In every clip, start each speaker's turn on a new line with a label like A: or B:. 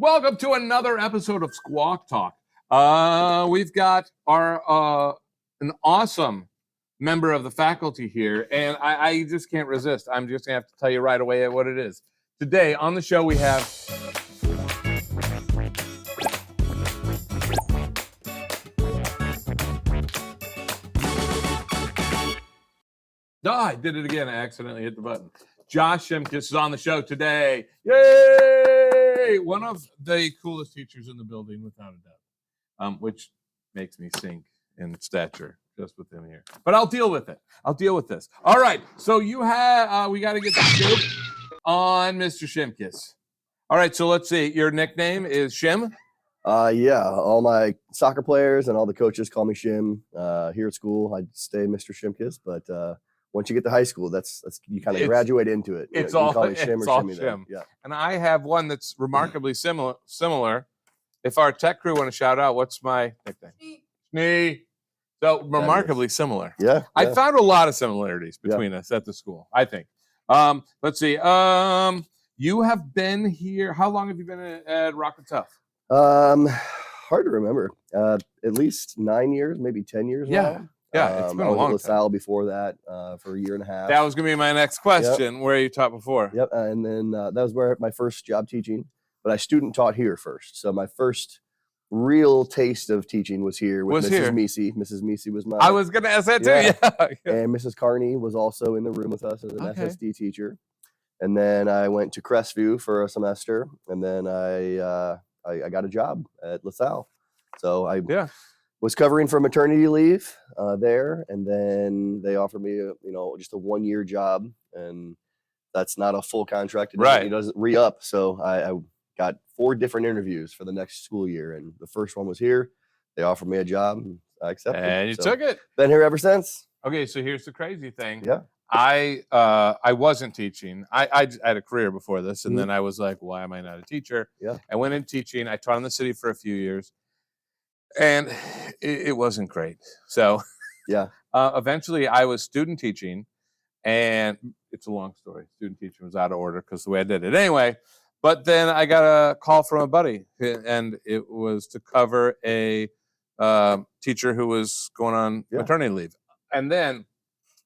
A: Welcome to another episode of Squawk Talk. We've got our an awesome member of the faculty here, and I just can't resist. I'm just gonna have to tell you right away what it is. Today on the show we have I did it again. I accidentally hit the button. Josh Shimkus is on the show today. Yay! One of the coolest teachers in the building, without a doubt, which makes me sink in stature just with him here. But I'll deal with it. I'll deal with this. All right. So you have, we got to get the scoop on Mr. Shimkus. All right. So let's see. Your nickname is Shim?
B: Yeah. All my soccer players and all the coaches call me Shim. Here at school, I stay Mr. Shimkus, but once you get to high school, that's you kind of graduate into it.
A: It's
B: you
A: all
B: call me Shim or
A: all
B: Shimmy.
A: Shim.
B: Yeah.
A: And I have one that's remarkably similar. If our tech crew want to shout out, what's my nickname? Snee. So remarkably similar.
B: Yeah.
A: I found a lot of similarities between us at the school, I think. Let's see. You have been here. How long have you been at Rock and Tough?
B: Hard to remember. At least 9 years, maybe 10 years now.
A: Yeah, it's been a long
B: I was
A: time.
B: at LaSalle before that for a year and a half.
A: That was going to be my next question. Yep. Where you taught before?
B: Yep, and then that was where my first job teaching. But I student taught here first. So my first real taste of teaching was here with Mrs. Meesey. Mrs. Meesey was my...
A: I was going to ask that too, yeah.
B: And Mrs. Carney was also in the room with us as an FSD teacher. And then I went to Crestview for a semester, and then I got a job at LaSalle. So I was covering for maternity leave there, and then they offered me just a 1-year job, and that's not a full contract. It doesn't re-up. So I got 4 different interviews for the next school year, and the first one was here. They offered me a job, and I accepted.
A: And you took it.
B: Been here ever since.
A: Okay, so here's the crazy thing.
B: Yeah.
A: I wasn't teaching. I had a career before this, and then I was like, why am I not a teacher?
B: Yeah.
A: I went in teaching. I taught in the city for a few years, and it wasn't great. So eventually I was student teaching, and it's a long story. Student teaching was out of order because the way I did it. Anyway, but then I got a call from a buddy, and it was to cover a teacher who was going on maternity leave. And then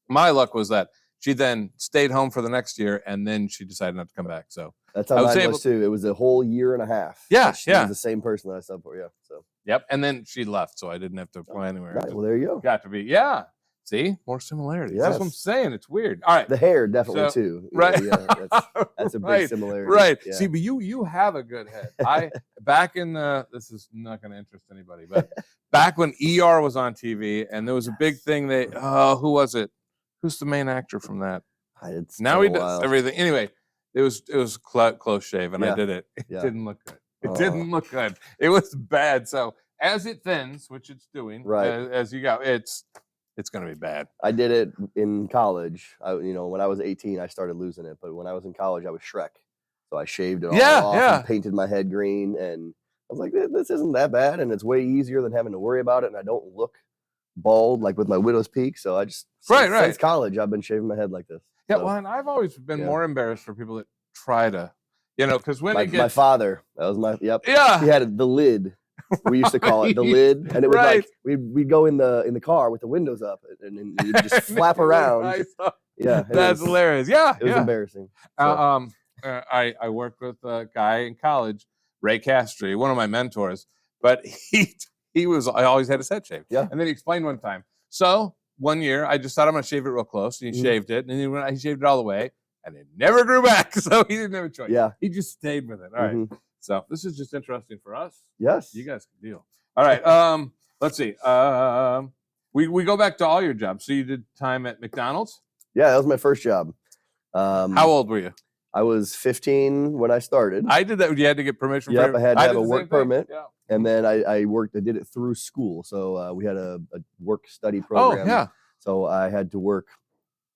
A: my luck was that she then stayed home for the next year, and then she decided not to come back. So
B: that's how mine was too. It was a whole year and a half.
A: Yeah,
B: she was the same person that I subbed for. Yeah. So
A: and then she left, so I didn't have to apply anywhere.
B: Right. Well, there you go.
A: Got to be See, more similarities. Yes. That's what I'm saying. It's weird. All right.
B: The hair definitely too.
A: Right.
B: Yeah, that's a big similarity.
A: Right.
B: Yeah.
A: See, but you have a good head. Back in this is not going to interest anybody, but back when ER was on TV and there was a big thing. Who was it? Who's the main actor from that? Now he does everything. Anyway, it was close shave, and I did it. It didn't look good. It didn't look good. It was bad. So as it thins, which it's doing, as you go, it's going to be bad.
B: I did it in college. When I was 18, I started losing it. But when I was in college, I was Shrek. So I shaved it all off and painted my head green. And I was like, this isn't that bad. And it's way easier than having to worry about it. And I don't look bald like with my widow's peak. So I just, since college, I've been shaving my head like this.
A: Yeah, well, and I've always been more embarrassed for people that try to, because when
B: my father, that was my,
A: yeah.
B: He had the lid. We used to call it the lid, and it was like we'd go in the car with the windows up, and you'd just flap around.
A: That's hilarious. Yeah,
B: it was embarrassing.
A: So. I worked with a guy in college, Ray Castry, one of my mentors, but I always had his head shaved.
B: Yeah,
A: and then he explained one time. So 1 year, I just thought I'm gonna shave it real close, and he shaved it, and then he shaved it all the way, and it never grew back. So he didn't have a choice.
B: Yeah,
A: he just stayed with it. All right. So this is just interesting for us.
B: Yes.
A: You guys can deal. All right. Let's see. We go back to all your jobs. So you did time at McDonald's?
B: Yeah, that was my first job.
A: How old were you?
B: I was 15 when I started.
A: I did that. You had to get permission.
B: Yep, I had to have a work permit. Yeah. And then I did it through school. So we had a work study program.
A: Oh, yeah.
B: So I had to work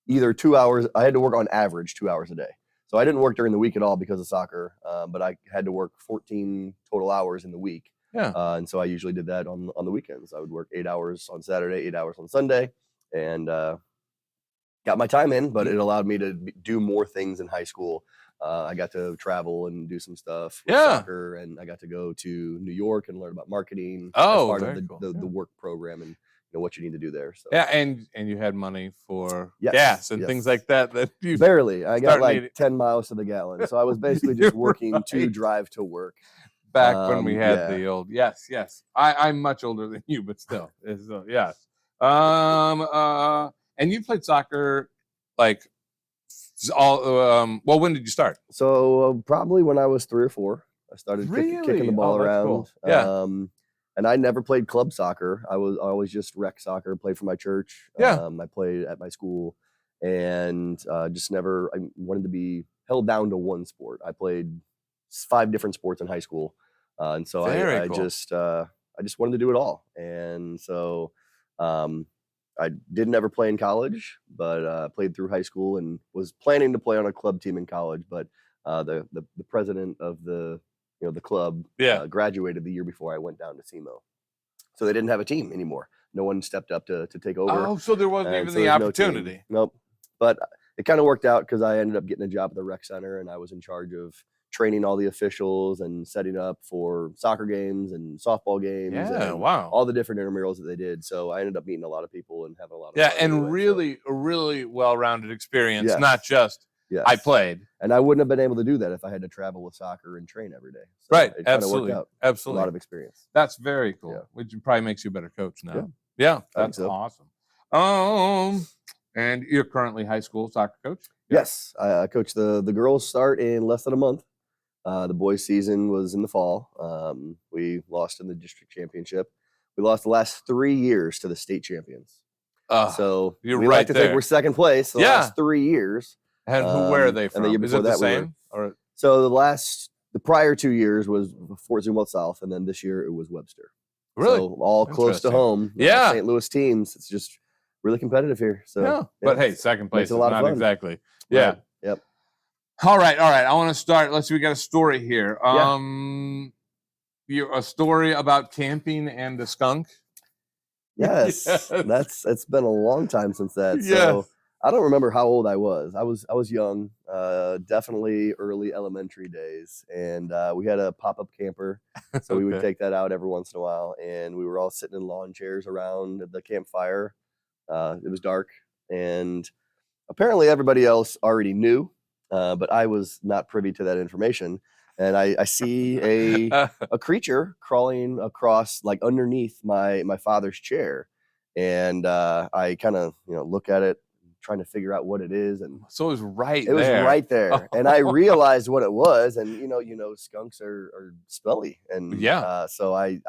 B: either 2 hours. I had to work on average 2 hours a day. So I didn't work during the week at all because of soccer, but I had to work 14 total hours in the week.
A: Yeah.
B: And so I usually did that on the weekends. I would work 8 hours on Saturday, 8 hours on Sunday, and got my time in, but it allowed me to do more things in high school I got to travel and do some stuff with soccer, and I got to go to New York and learn about marketing as part of the work program and what you need to do there. So
A: and you had money for gas and things like that you
B: barely. I got like 10 miles to the gallon, so I was basically just working to drive to work.
A: Back when we had the old yes. I'm much older than you, but still, yes. And you played soccer like all well, when did you start?
B: So probably when I was 3 or 4, I started kicking the ball around.
A: Cool. Yeah.
B: And I never played club soccer. I always just rec soccer, played for my church. I played at my school, and just never. I wanted to be held down to one sport. I played 5 different sports in high school, and so I just wanted to do it all. And so I didn't ever play in college, but played through high school and was planning to play on a club team in college. But the president of the club graduated the year before I went down to SEMO, so they didn't have a team anymore. No one stepped up to take over.
A: Oh, so there wasn't even the opportunity.
B: Nope. But it kind of worked out because I ended up getting a job at the rec center, and I was in charge of training all the officials and setting up for soccer games and softball games.
A: Yeah,
B: and
A: wow.
B: All the different intramurals that they did. So I ended up meeting a lot of people and having a lot of fun.
A: And a really well-rounded experience, not just I played.
B: And I wouldn't have been able to do that if I had to travel with soccer and train every day. So
A: right,
B: it
A: absolutely.
B: Worked out.
A: Absolutely.
B: A lot of experience.
A: That's very cool, which probably makes you a better coach now. Yeah, that's awesome. And you're currently high school soccer coach?
B: Yes, I coach the girls start in less than a month. The boys season was in the fall. We lost in the district championship. We lost the last 3 years to the state champions. So we like to think we're second place the last 3 years.
A: And where are they from? And the year before that, same?
B: So the prior 2 years was Fort Zumwalt South, and then this year it was Webster.
A: Really?
B: So all close to home. St. Louis teams. It's just really competitive here. So
A: but hey, second place is not exactly. Yeah.
B: Right. Yep.
A: All right. I want to start. Let's see. We got a story here. A story about camping and the skunk.
B: Yes. It's been a long time since that. So I don't remember how old I was. I was young, definitely early elementary days, and we had a pop-up camper, so we would take that out every once in a while, and we were all sitting in lawn chairs around the campfire. It was dark, and apparently everybody else already knew, but I was not privy to that information. And I see a creature crawling across, like underneath my father's chair, and I kind of look at it, trying to figure out what it is. And
A: so it was right
B: there. And I realized what it was, and skunks are smelly, and so I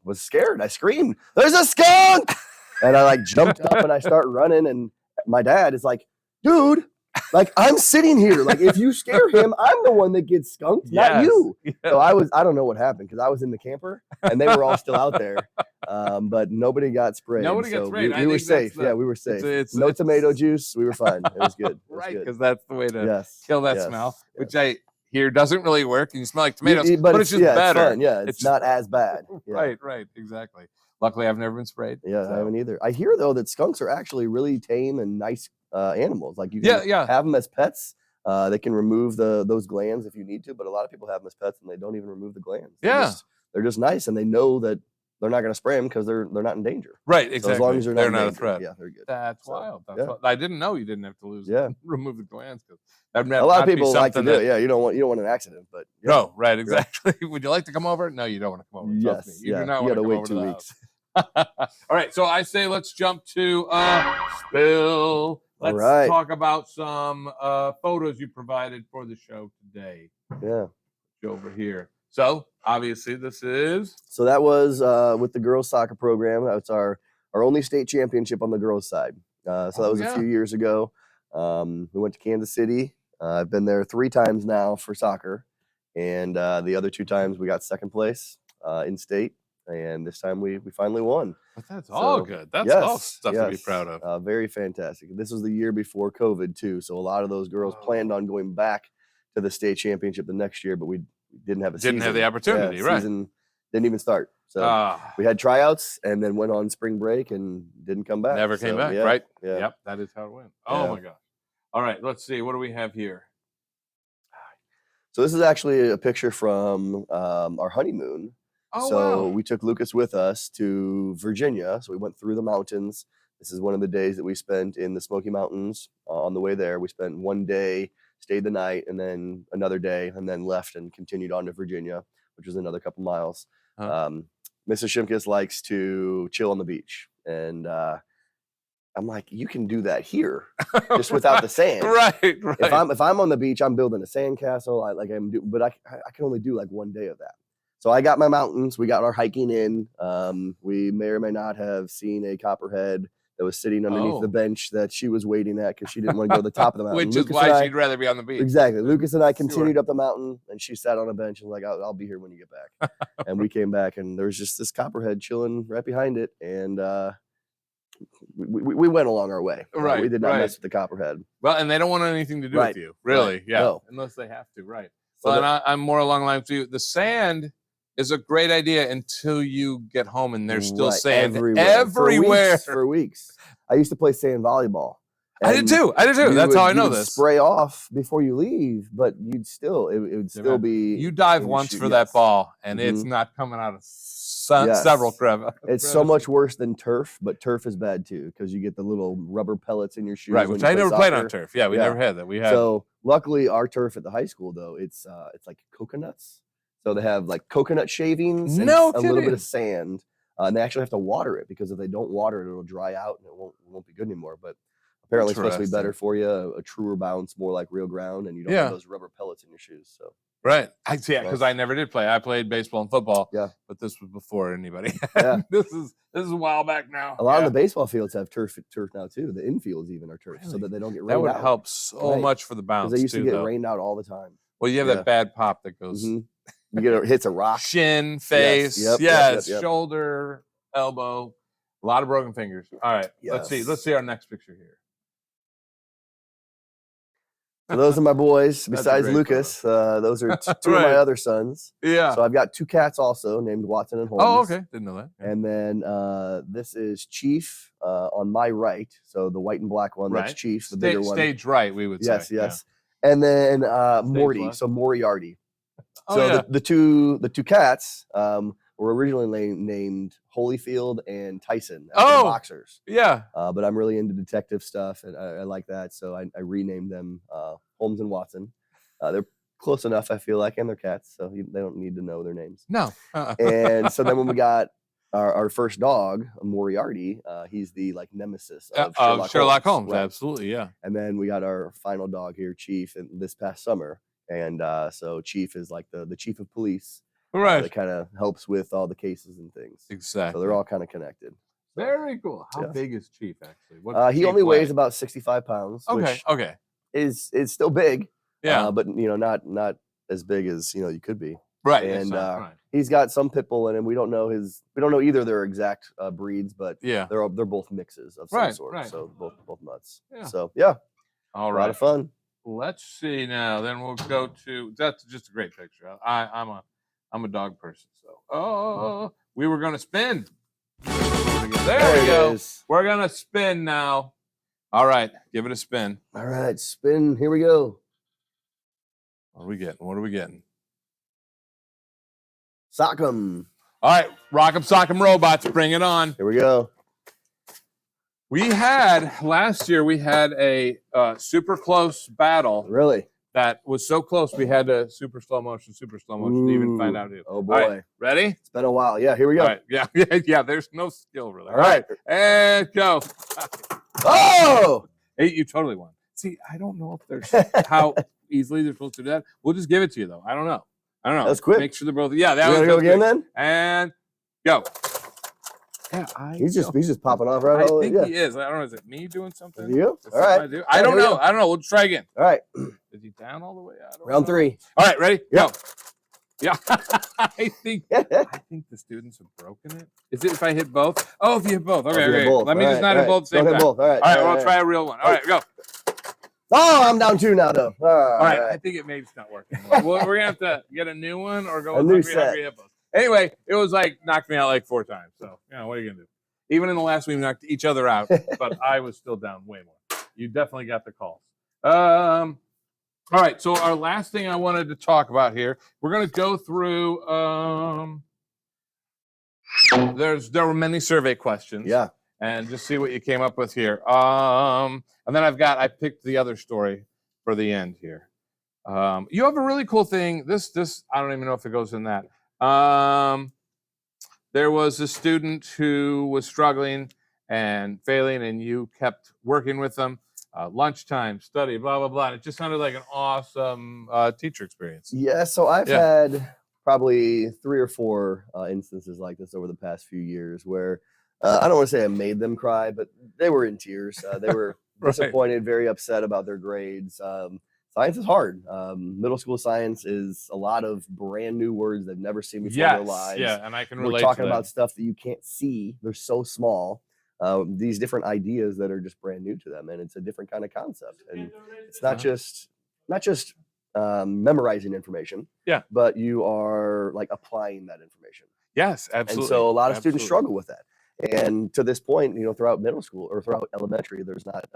B: was scared. I screamed, "There's a skunk!" And I jumped up and I start running, and my dad is like, "Dude, I'm sitting here. If you scare him, I'm the one that gets skunked, not you." So I don't know what happened, because I was in the camper and they were all still out there. But nobody got sprayed.
A: Nobody got sprayed.
B: We were safe. We were safe. No tomato juice. We were fine. It was good.
A: Right, because that's the way to kill that smell, which I hear doesn't really work, and you smell like tomatoes, but it's just better.
B: It's fun. Yeah, it's not as bad.
A: Right, exactly. Luckily, I've never been sprayed.
B: Yeah, I haven't either. I hear, though, that skunks are actually really tame and nice animals. You can have them as pets. They can remove those glands if you need to, but a lot of people have them as pets and they don't even remove the glands. They're just nice, and they know that they're not going to spray them because they're not in danger.
A: Right, exactly.
B: So as long as they're not
A: a threat.
B: Yeah, they're good.
A: That's wild. I didn't know you didn't have to remove the glands, because
B: a lot of people like to do it. Yeah, you don't want an accident, but
A: no, right, exactly. Right. Would you like to come over? No, you don't want to come over.
B: Yes,
A: you do not want to come
B: wait
A: over
B: 2 weeks.
A: All right, so I say let's jump to Spill. Let's talk about some photos you provided for the show today.
B: Yeah.
A: Over here. So obviously this is.
B: So that was with the girls soccer program. That's our only state championship on the girls side. So that was a few years ago. We went to Kansas City. I've been there 3 times now for soccer, and the other 2 times we got second place in state. And this time we finally won.
A: But that's all good. That's all stuff to be proud of.
B: Very fantastic. This was the year before COVID too, so a lot of those girls planned on going back to the state championship the next year, but we didn't have
A: Didn't have the opportunity, right?
B: Season didn't even start. So we had tryouts and then went on spring break and didn't come back.
A: Never came back, right?
B: Yeah.
A: Yep, that is how it went. Oh my gosh. All right, let's see. What do we have here?
B: So this is actually a picture from our honeymoon.
A: Oh,
B: so
A: wow.
B: we took Lucas with us to Virginia. So we went through the mountains. This is one of the days that we spent in the Smoky Mountains. On the way there, we spent one day, stayed the night, and then another day, and then left and continued on to Virginia, which was another couple miles. Mrs. Shimkus likes to chill on the beach, and I'm like, you can do that here, just without the sand.
A: Right.
B: If I'm on the beach, I'm building a sandcastle. But I can only do like one day of that. So I got my mountains. We got our hiking in. We may or may not have seen a copperhead that was sitting underneath the bench that she was waiting at because she didn't want to go to the top of the mountain.
A: Which is why she'd rather be on the beach.
B: Exactly. Lucas and I continued up the mountain, and she sat on a bench and was like, I'll be here when you get back. And we came back, and there was just this copperhead chilling right behind it, and we went along our way.
A: Right.
B: We did not mess with the copperhead.
A: Well, and they don't want anything to do with you, really. Yeah. No. Unless they have to. Right. So well, and I'm more along the lines with you. The sand is a great idea until you get home and there's still sand everywhere.
B: For weeks. I used to play sand volleyball.
A: I did too. That's how I know this.
B: Spray off before you leave, but it would still be.
A: You dive once for that ball, and it's not coming out of several crevices.
B: It's so much worse than turf, but turf is bad too because you get the little rubber pellets in your shoes.
A: Right, which I never played on turf. Yeah, we never had that. We had.
B: So luckily, our turf at the high school though, it's like coconuts. So they have like coconut shavings and a little bit of sand, and they actually have to water it because if they don't water it, it'll dry out and it won't be good anymore. But apparently, it's supposed to be better for you, a truer bounce, more like real ground, and you don't have those rubber pellets in your shoes. So
A: right, I see. Because I never did play. I played baseball and football. Yeah, but this was before anybody. Yeah, this is a while back now.
B: A lot of the baseball fields have turf now too. The infields even are turf, so that they don't get rained out.
A: That would help so much for the bounce.
B: Because they used to get rained out all the time.
A: Well, you have that bad pop that goes.
B: You hits a rock,
A: shin, face, yes, shoulder, elbow, a lot of broken fingers. All right, let's see our next picture here.
B: So those are my boys. Besides Lucas, those are two of my other sons. Yeah. So I've got two cats also named Watson and Holmes.
A: Oh, okay. Didn't know that.
B: And then this is Chief on my right. So the white and black one, that's Chief, the bigger one.
A: Stage right, we would say.
B: Yes, yes. Yeah. And then Morty, left. So Moriarty. So the two cats were originally named Holyfield and Tyson after boxers. Yeah. But I'm really into detective stuff, and I like that, so I renamed them Holmes and Watson. They're close enough, I feel like, and they're cats, so they don't need to know their names.
A: No.
B: And so then when we got our first dog, Moriarty, he's the nemesis of Sherlock Holmes.
A: Right. Absolutely, yeah.
B: And then we got our final dog here, Chief, this past summer. And so Chief is like the chief of police. Right. That kind of helps with all the cases and things.
A: Exactly.
B: So they're all kind of connected.
A: Very cool. How big is Chief, actually?
B: He only weighs about 65 pounds.
A: Okay.
B: Which is still big. Yeah. But, not as big as, you could be.
A: Right.
B: And he's got some pit bull in him. We don't know either their exact breeds, but they're both mixes of some sort. Right. So both nuts. Yeah. So,
A: all right.
B: A lot of fun.
A: Let's see now. Then we'll go to. That's just a great picture. I'm a dog person. So we were gonna spin. There we go. We're gonna spin now. All right, give it a spin.
B: All right, spin. Here we go.
A: What are we getting?
B: Sock 'em.
A: All right, rock 'em, sock 'em, robots. Bring it on.
B: Here we go.
A: Last year we had a super close battle.
B: Really?
A: That was so close we had a super slow motion to even find out who.
B: Oh boy.
A: All right, ready?
B: It's been a while. Yeah, here we go.
A: All right. Yeah, there's no skill really. All right. And go.
B: Oh!
A: Hey, you totally won. See, I don't know if there's how easily they're supposed to do that. We'll just give it to you though. I don't know.
B: That's quick.
A: Make sure they're both. Yeah, that
B: was go again then.
A: And go. Yeah,
B: he's just popping off right.
A: I think he is. I don't know. Is it me doing something?
B: You? All right.
A: I don't know. We'll try again.
B: All right.
A: Is he down all the way?
B: Round 3.
A: All right, ready?
B: Yep.
A: Go. Yeah. I think the students have broken it. Is it if I hit both? Oh, if you hit both. Okay. Let me just not hit both at the same time.
B: All right.
A: All right. We'll try a real one. All right, go.
B: Oh, I'm down 2 now, though.
A: All right. I think it maybe it's not working. We're gonna have to get a new one or go
B: a new set.
A: Anyway, it was knocked me out 4 times. So what are you gonna do? Even in the last week, we knocked each other out, but I was still down way more. You definitely got the calls. All right. So our last thing I wanted to talk about here, we're going to go through. There were many survey questions.
B: Yeah.
A: And just see what you came up with here. And then I picked the other story for the end here. You have a really cool thing. This I don't even know if it goes in that. There was a student who was struggling and failing, and you kept working with them. Lunchtime, study, blah, blah, blah. And it just sounded like an awesome teacher experience.
B: Yeah, so I've had probably 3 or 4 instances like this over the past few years where I don't want to say I made them cry, but they were in tears. They were disappointed, very upset about their grades. Science is hard. Middle school science is a lot of brand new words they've never seen before in their lives.
A: Yeah, and I can relate.
B: We're talking about stuff that you can't see. They're so small. These different ideas that are just brand new to them, and it's a different kind of concept. And it's not just memorizing information.
A: Yeah.
B: But you are like applying that information.
A: Yes, absolutely.
B: And so a lot of students struggle with that. And to this point, throughout middle school or throughout elementary, there's not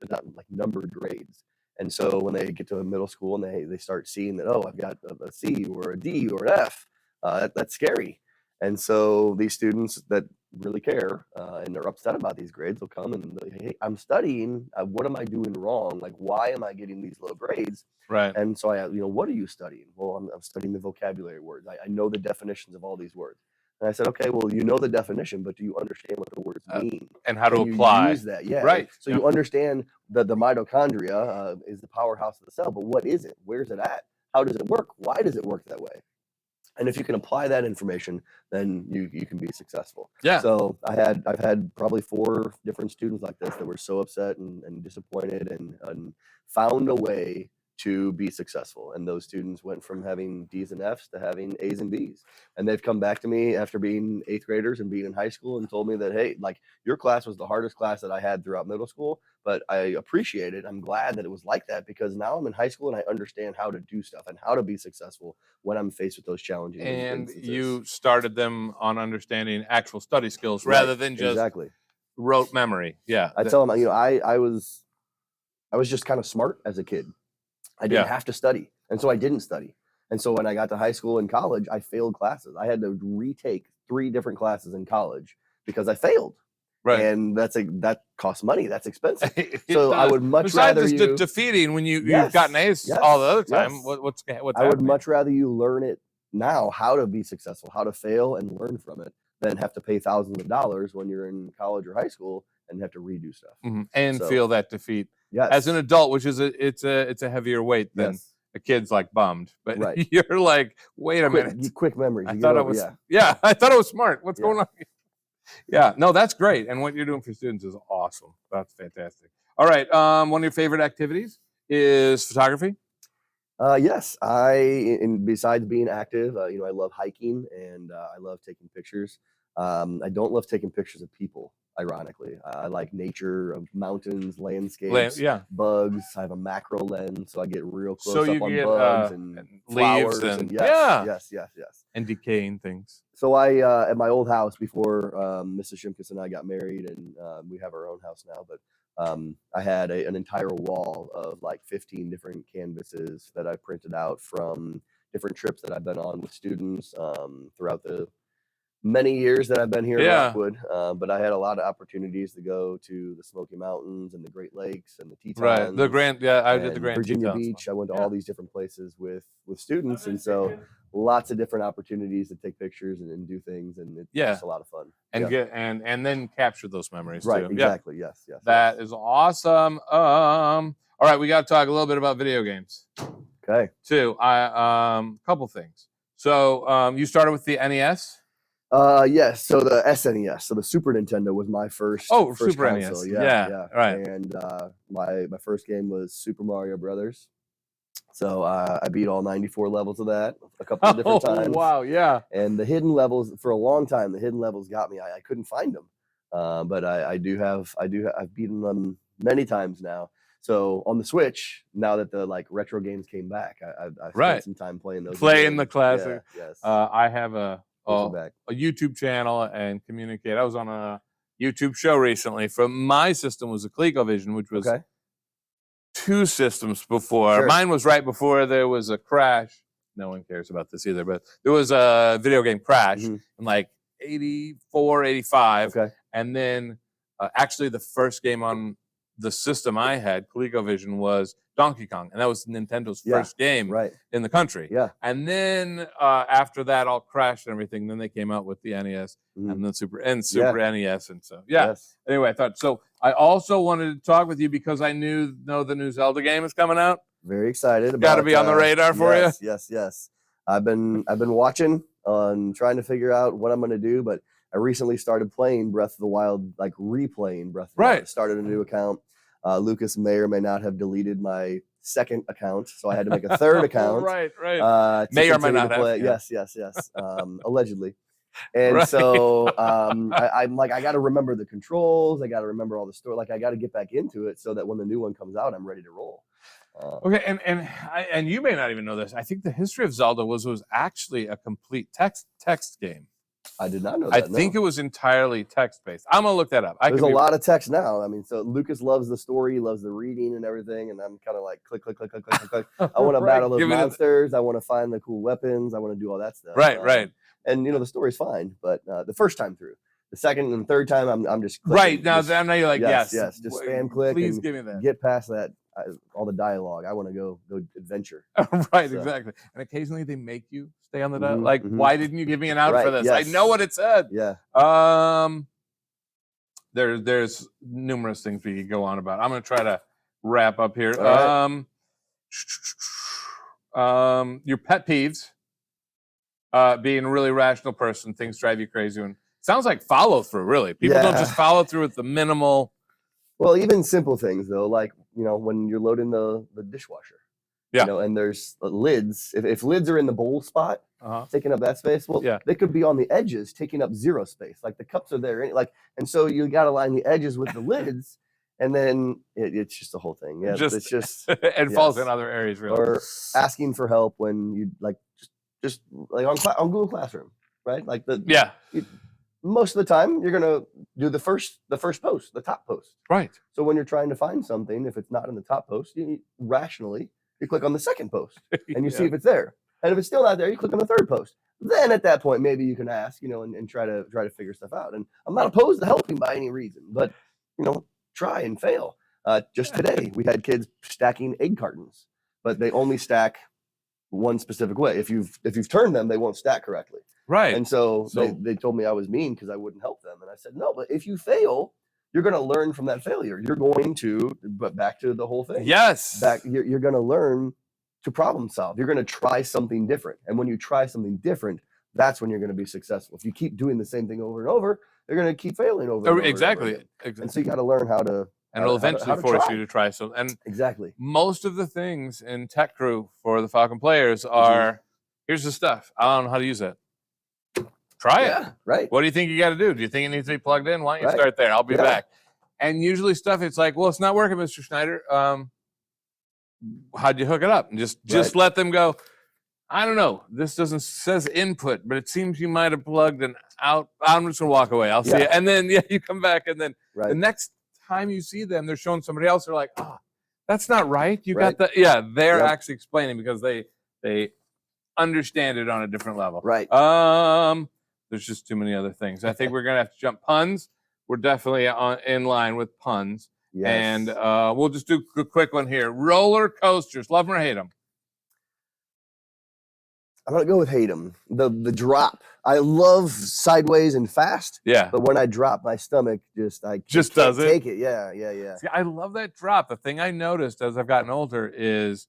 B: like numbered grades. And so when they get to middle school and they start seeing that, oh, I've got a C or a D or an F, that's scary. And so these students that really care and are upset about these grades will come and be like, hey, I'm studying. What am I doing wrong? Like, why am I getting these low grades?
A: Right.
B: And so what are you studying? Well, I'm studying the vocabulary words. I know the definitions of all these words. And I said, okay, well, you know the definition, but do you understand what the words mean?
A: And how to apply?
B: Use that, yeah.
A: Right.
B: So you understand that the mitochondria is the powerhouse of the cell, but what is it? Where's it at? How does it work? Why does it work that way? And if you can apply that information, then you can be successful.
A: Yeah.
B: So I've had probably 4 different students like this that were so upset and disappointed and found a way to be successful. And those students went from having D's and F's to having A's and B's. And they've come back to me after being 8th graders and being in high school and told me that, hey, like, your class was the hardest class that I had throughout middle school, but I appreciate it. I'm glad that it was like that because now I'm in high school and I understand how to do stuff and how to be successful when I'm faced with those challenges.
A: And you started them on understanding actual study skills rather than just rote memory. Yeah.
B: I tell them, I was just kind of smart as a kid. I didn't have to study. And so I didn't study. And so when I got to high school and college, I failed classes. I had to retake 3 different classes in college because I failed. Right. And that costs money. That's expensive. So I would much rather you
A: defeating when you've gotten A's all the other time. What's
B: I would much rather you learn it now, how to be successful, how to fail and learn from it, than have to pay thousands of dollars when you're in college or high school and have to redo stuff.
A: And feel that defeat. As an adult, which is it's a heavier weight than a kid's like bummed, but you're like, wait a minute,
B: quick memory.
A: I thought I was smart. What's going on? Yeah, no, that's great, and what you're doing for students is awesome. That's fantastic. All right, one of your favorite activities is photography.
B: Yes, besides being active, I love hiking and I love taking pictures. I don't love taking pictures of people. Ironically, I like nature, mountains, landscapes, bugs. I have a macro lens, so I get real close up on bugs and flowers and yes,
A: and decaying things.
B: So I at my old house before Mrs. Shimkus and I got married, and we have our own house now, but I had an entire wall of like 15 different canvases that I printed out from different trips that I've been on with students throughout the many years that I've been here in Rockwood. But I had a lot of opportunities to go to the Smoky Mountains and the Great Lakes and the Tetons.
A: Right, the Grand, I did the Grand
B: Virginia
A: Tetons.
B: Beach. I went to all these different places with students, and so lots of different opportunities to take pictures and do things, and it's just a lot of fun.
A: And get and then capture those mememories
B: too. Exactly. Yes.
A: That is awesome. All right, we got to talk a little bit about video games.
B: Okay.
A: Too. Couple things. So you started with the NES.
B: Yes. So the SNES, so the Super Nintendo was my first.
A: First Super
B: console.
A: NES. Yeah. Right.
B: And my first game was Super Mario Brothers. So I beat all 94 levels of that a couple of different times.
A: Wow, yeah.
B: And the hidden levels, for a long time, the hidden levels got me. I couldn't find them, but I've beaten them many times now. So on the Switch, now that the retro games came back, I've spent some time playing those.
A: Playing the classic.
B: Yeah, yes.
A: I have a YouTube channel and communicate. I was on a YouTube show recently. From my system was a ColecoVision, which was 2 systems before.
B: Sure.
A: Mine was right before there was a crash. No one cares about this either, but there was a video game crash in like 84, 85.
B: Okay.
A: And then actually the first game on the system I had, ColecoVision, was Donkey Kong. And that was Nintendo's first game in the country.
B: Yeah.
A: And then after that all crashed and everything, then they came out with the NES and then Super NES. And so, Anyway, I thought, so I also wanted to talk with you because I know the new Zelda game is coming out.
B: Very excited about.
A: Got to be on the radar for you.
B: Yes. I've been watching on trying to figure out what I'm going to do, but I recently started playing Breath of the Wild, like replaying Breath of the Wild. I started a new account. Lucas may or may not have deleted my second account, so I had to make a third account.
A: Right.
B: May
A: or may not
B: have. Yes. Allegedly. And so I'm like, I got to remember the controls. I got to remember all the story. Like, I got to get back into it so that when the new one comes out, I'm ready to roll.
A: Okay, and you may not even know this. I think the history of Zelda was actually a complete text game.
B: I did not know that.
A: I think it was entirely text-based. I'm going to look that up.
B: There's a lot of text now. I mean, so Lucas loves the story, loves the reading and everything, and I'm kind of like, click. I want to battle those monsters. I want to find the cool weapons. I want to do all that stuff.
A: Right.
B: And, the story's fine, but the first time through. The second and third time, I'm just clicking.
A: Right, now you're like, yes.
B: Just spam click.
A: Please give me that.
B: Get past that. All the dialogue. I want to go adventure.
A: Right, exactly. And occasionally they make you stay on the dialogue. Like, why didn't you give me an out for this? I know what it said.
B: Yeah.
A: There's numerous things we could go on about. I'm going to try to wrap up here.
B: Right.
A: Your pet peeves. Being a really rational person, things drive you crazy. And sounds like follow through, really. People don't just follow through with the minimal.
B: Well, even simple things though, like when you're loading the dishwasher, and there's lids. If lids are in the bowl spot, taking up that space, they could be on the edges, taking up zero space. Like the cups are there, and so you got to line the edges with the lids, and then it's just the whole thing. Yeah, it's just
A: it falls in other areas, really.
B: Or asking for help when you just like on Google Classroom, right? Like most of the time, you're gonna do the first post, the top post.
A: Right.
B: So when you're trying to find something, if it's not in the top post, you click on the second post and you see if it's there. And if it's still not there, you click on the third post. Then at that point, maybe you can ask, and try to figure stuff out. And I'm not opposed to helping by any reason, but try and fail. Just today, we had kids stacking egg cartons, but they only stack one specific way. If you've turned them, they won't stack correctly.
A: Right.
B: And so they told me I was mean because I wouldn't help them. And I said, no, but if you fail, you're going to learn from that failure. You're going to, but back to the whole thing.
A: Yes.
B: You're going to learn to problem solve. You're going to try something different. And when you try something different, that's when you're going to be successful. If you keep doing the same thing over and over, you're going to keep failing over and over.
A: Exactly.
B: And so you got to learn how to.
A: And it'll eventually force you to try some. And
B: exactly.
A: Most of the things in Tech Crew for the Falcon players are, here's the stuff. I don't know how to use it. Try it.
B: Right.
A: What do you think you got to do? Do you think it needs to be plugged in? Why don't you start there? I'll be back. And usually stuff, it's like, well, it's not working, Mr. Schneider. How'd you hook it up? And just let them go. I don't know. This says input, but it seems you might have plugged an out. I'm just gonna walk away. I'll see it. And then you come back, and then the next time you see them, they're showing somebody else. They're like, that's not right. You got the they're actually explaining because they understand it on a different level.
B: Right.
A: There's just too many other things. I think we're gonna have to jump puns. We're definitely in line with puns.
B: Yes.
A: And we'll just do a quick one here. Roller coasters, love them or hate them?
B: I'm gonna go with hate them. The drop. I love sideways and fast.
A: Yeah.
B: But when I drop, my stomach just
A: does it.
B: Take it. Yeah.
A: See, I love that drop. The thing I noticed as I've gotten older is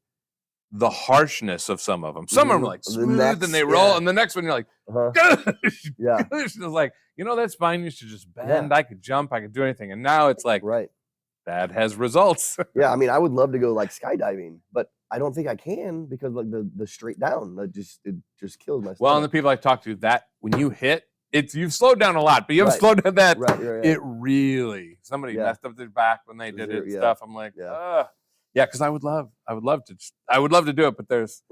A: the harshness of some of them. Some of them are like smooth and they roll, and the next one you're like,
B: yeah.
A: It's like, that spine used to just bend. Yeah. I could jump. I could do anything, and now it's like, that has results.
B: Yeah, I mean, I would love to go like skydiving, but I don't think I can because like the straight down, it just kills my stomach.
A: Well, and the people I talk to, that when you hit, you've slowed down a lot, but you haven't slowed down that.
B: Right.
A: It really, somebody messed up their back when they did it and stuff. I'm like, because I would love to do it, but there's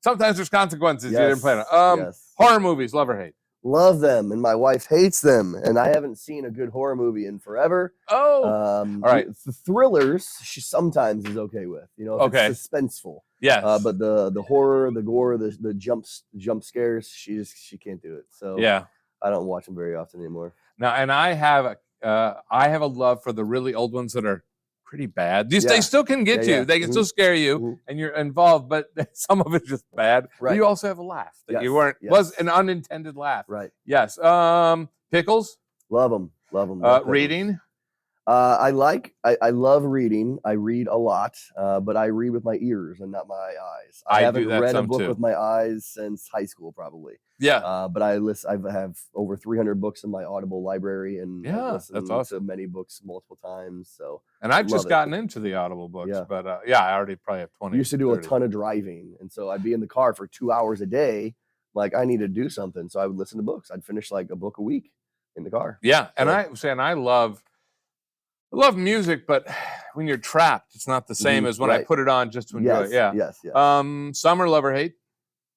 A: sometimes there's consequences. You didn't plan on. Horror movies, love or hate?
B: love them, and my wife hates them, and I haven't seen a good horror movie in forever.
A: Oh, all right.
B: The thrillers she sometimes is okay with, if it's suspenseful.
A: Yes.
B: But the horror, the gore, the jump scares, she can't do it. So
A: yeah,
B: I don't watch them very often anymore.
A: Now, and I have a love for the really old ones that are pretty bad. They still can get you. They can still scare you, and you're involved. But some of it's just bad. Right. But you also have a laugh that you weren't was an unintended laugh.
B: Right.
A: Yes. Pickles.
B: Love them.
A: Reading.
B: I love reading. I read a lot, but I read with my ears and not my eyes. I haven't read a book with my eyes since high school, probably.
A: Yeah.
B: But I have over 300 books in my Audible library, and I've listened to many books multiple times. So,
A: and I've just gotten into the Audible books, but I already probably have 20.
B: I used to do 30. A ton of driving, and so I'd be in the car for 2 hours a day. Like, I need to do something, so I would listen to books. I'd finish like a book a week in the car.
A: Yeah, and I love music, but when you're trapped, it's not the same as when I put it on just to enjoy it. Yeah.
B: Yes.
A: Summer, love or hate?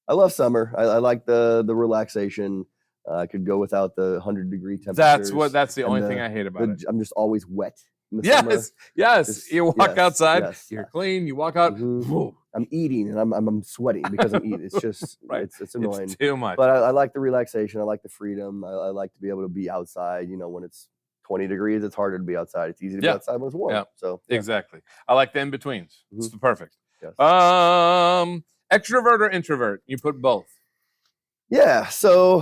B: I love summer. I like the relaxation. I could go without the 100-degree temperatures.
A: That's the only thing I hate about it.
B: I'm just always wet in the summer.
A: Yes. You walk outside, you're clean. You walk out.
B: I'm eating and I'm sweating because I'm eating. It's just it's annoying.
A: It's too much.
B: But I like the relaxation. I like the freedom. I like to be able to be outside. When it's 20 degrees, it's harder to be outside. It's easy to be outside when it's warm. Yeah. So
A: exactly. I like the in-betweens. It's the perfect.
B: Yes.
A: Extrovert or introvert? You put both.
B: Yeah. So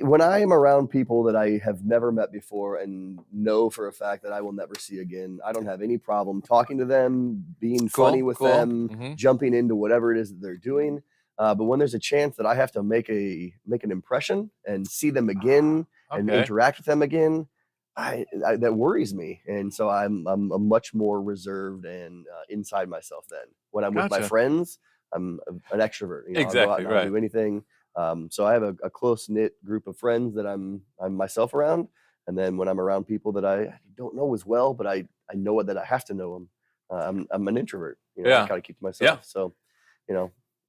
B: when I am around people that I have never met before and know for a fact that I will never see again, I don't have any problem talking to them, being funny with them, jumping into whatever it is that they're doing. But when there's a chance that I have to make an impression and see them again and interact with them again, that worries me, and so I'm much more reserved and inside myself then. When I'm with my friends, I'm an extrovert.
A: Exactly.
B: I'll go out and I'll do anything. So I have a close knit group of friends that I'm myself around, and then when I'm around people that I don't know as well, but I know that I have to know them, I'm an introvert. I gotta keep to myself. So,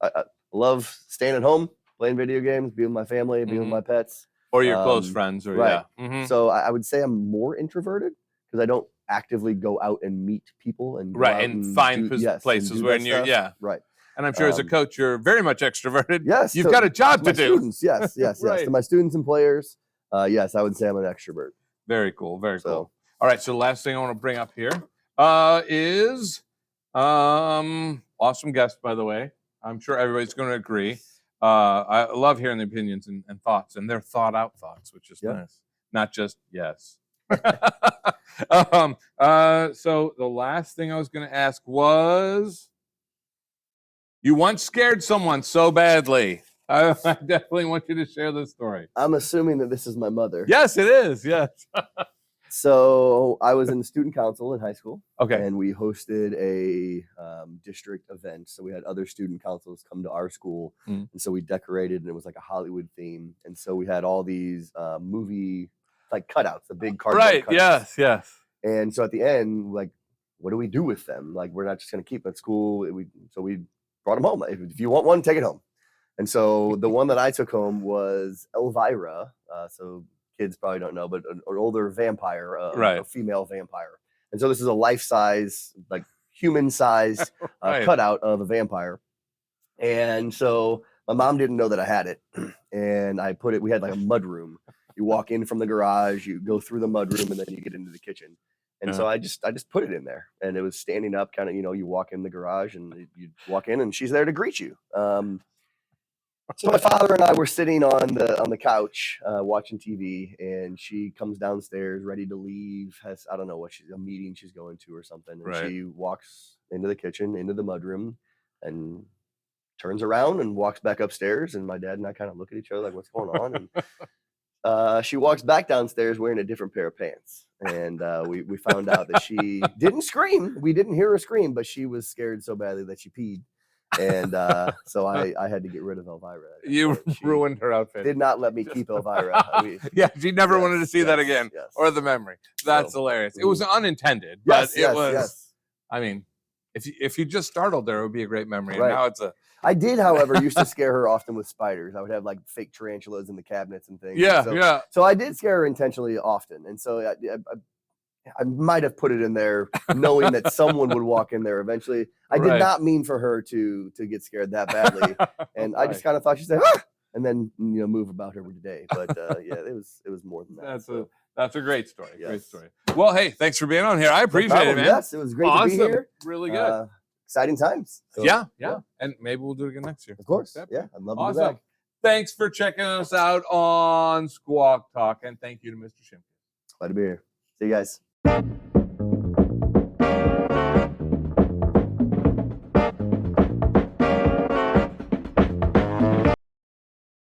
B: I love staying at home, playing video games, being with my family, being with my pets.
A: Or your close friends, or
B: So I would say I'm more introverted because I don't actively go out and meet people and
A: find places where you're right. And I'm sure as a coach, you're very much extroverted.
B: Yes,
A: you've got a job to do.
B: Students, yes. Right. To my students and players, yes, I would say I'm an extrovert.
A: Very cool. Very cool. All right. So the last thing I want to bring up here is awesome guest, by the way. I'm sure everybody's going to agree. I love hearing the opinions and thoughts, and they're thought out thoughts, which is nice. Not just yes. So the last thing I was going to ask was, you once scared someone so badly. I definitely want you to share this story.
B: I'm assuming that this is my mother.
A: Yes, it is. Yes.
B: So I was in student council in high school.
A: Okay.
B: And we hosted a district event. So we had other student councils come to our school. And so we decorated, and it was like a Hollywood theme. And so we had all these movie like cutouts, the big cardboard cutouts.
A: Yes.
B: And so at the end, like, what do we do with them? Like, we're not just going to keep them at school. So we brought them home. If you want one, take it home. And so the one that I took home was Elvira. So kids probably don't know, but an older vampire, a female vampire. And so this is a life-size, like human-sized cutout of a vampire. And so my mom didn't know that I had it. And we had like a mud room. You walk in from the garage, you go through the mud room, and then you get into the kitchen. And so I just put it in there, and it was standing up, kind of, you walk in the garage and you walk in and she's there to greet you. So my father and I were sitting on the couch watching TV, and she comes downstairs ready to leave. I don't know a meeting she's going to or something. And she walks into the kitchen, into the mudroom, and turns around and walks back upstairs. And my dad and I kind of look at each other like, what's going on? And she walks back downstairs wearing a different pair of pants. And we found out that she didn't scream. We didn't hear her scream, but she was scared so badly that she peed. And so I had to get rid of Elvira.
A: You ruined her outfit.
B: Did not let me keep Elvira.
A: She never wanted to see that again, or the memory. That's hilarious. It was unintended, but it was. I mean, if you just startled there, it would be a great memory. And now it's a
B: I did, however, used to scare her often with spiders. I would have like fake tarantulas in the cabinets and things.
A: Yeah,
B: and so I did scare her intentionally often, and so I might have put it in there knowing that someone would walk in there eventually. I did not mean for her to get scared that badly, and I just kind of thought she'd say, ah! And then move about her day. But yeah, it was more than that.
A: That's a great story. Yes. Great story. Well, hey, thanks for being on here. I appreciate it, man.
B: Yes, it was great to be here.
A: Really good.
B: Exciting times.
A: So, yeah. And maybe we'll do it again next year.
B: Of course. Yeah, I'd love to do that.
A: Thanks for checking us out on Squawk Talk, and thank you to Mr. Shimkin.
B: Glad to be here. See you guys.